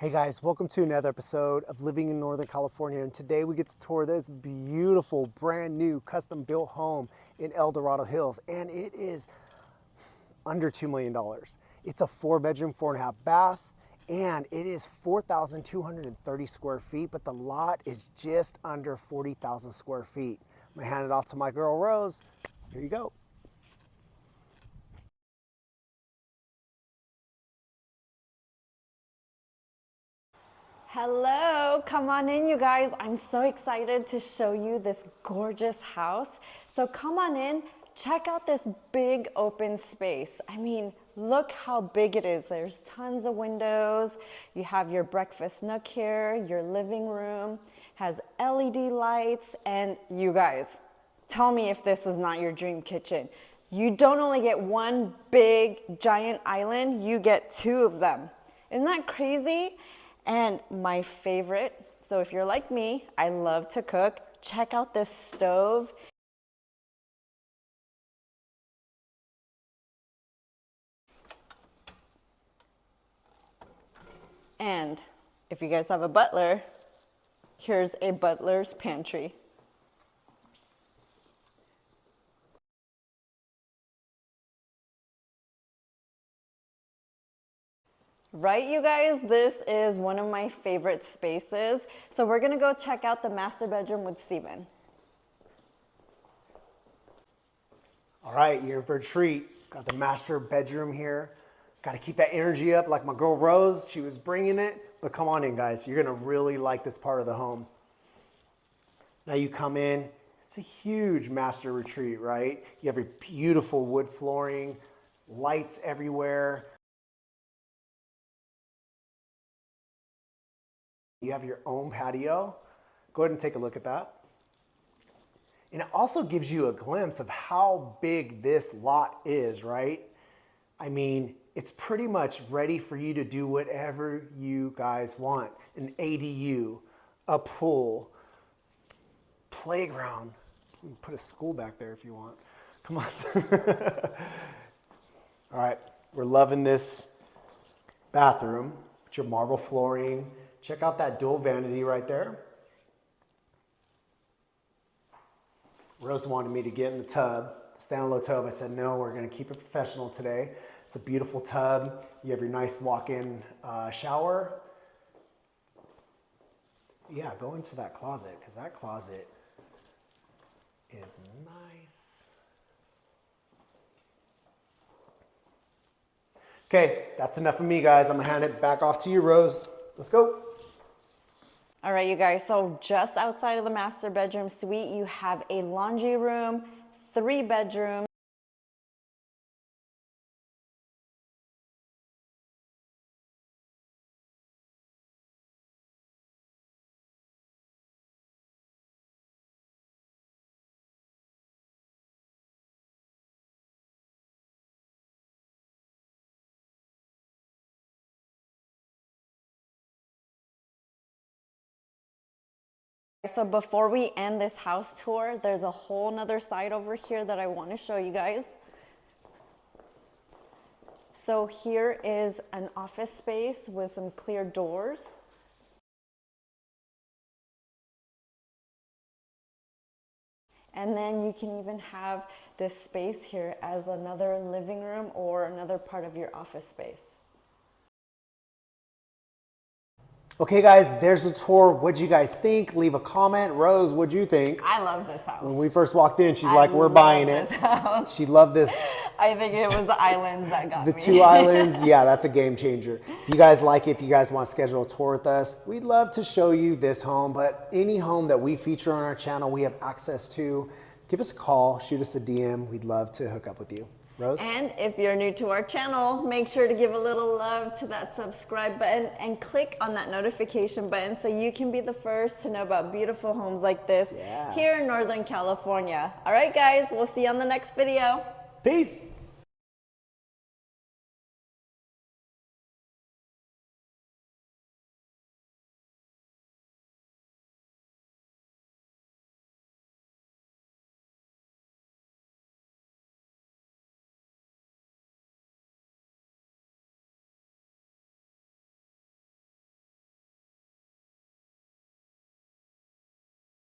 Hey guys, welcome to another episode of Living in Northern California, and today we get to tour this beautiful brand new custom built home in El Dorado Hills, and it is under $2 million. It's a 4-bedroom, 4.5 bath, and it is 4,230 square feet, but the lot is just under 40,000 square feet. I'm gonna hand it off to my girl Rose. Here you go. Hello, come on in you guys. I'm so excited to show you this gorgeous house. So come on in, check out this big open space. I mean, look how big it is. There's tons of windows. You have your breakfast nook here, your living room, has LED lights, and you guys, tell me if this is not your dream kitchen. You don't only get one big giant island, you get 2 of them. Isn't that crazy? And my favorite, so if you're like me, I love to cook, check out this stove. And if you guys have a butler, here's a butler's pantry. Right, you guys, this is one of my favorite spaces. So we're gonna go check out the master bedroom with Steven. All right, you're in for a treat. Got the master bedroom here. Got to keep that energy up like my girl Rose. She was bringing it. But come on in, guys. You're going to really like this part of the home. Now you come in. It's a huge master retreat, right? You have your beautiful wood flooring, lights everywhere. You have your own patio. Go ahead and take a look at that. And it also gives you a glimpse of how big this lot is, right? I mean, it's pretty much ready for you to do whatever you guys want. An ADU, a pool, playground. You can put a school back there if you want. Come on. All right, we're loving this bathroom with your marble flooring. Check out that dual vanity right there. Rose wanted me to get in the tub, standalone tub. I said, no, we're gonna keep it professional today. It's a beautiful tub. You have your nice walk-in shower. Yeah, go into that closet, because that closet is nice. Okay, that's enough of me, guys. I'm gonna hand it back off to you, Rose. Let's go. All right, you guys, so just outside of the master bedroom suite, you have a laundry room, 3 bedrooms. So before we end this house tour, there's a whole nother side over here that I want to show you guys. So here is an office space with some clear doors. And then you can even have this space here as another living room or another part of your office space. Okay, guys, there's a tour. What'd you guys think? Leave a comment. Rose, what'd you think? I love this house. When we first walked in, she's like, we're buying it. She loved this. I think it was the islands that got The me. 2 islands, yeah, that's a game changer. If you guys like it, if you guys want to schedule a tour with us, we'd love to show you this home, but any home that we feature on our channel, we have access to. Give us a call, shoot us a DM. We'd love to hook up with you. Rose? And if you're new to our channel, make sure to give a little love to that subscribe button and click on that notification button so you can be the first to know about beautiful homes like this here in Northern California. All right, guys, we'll see you on the next video. Peace.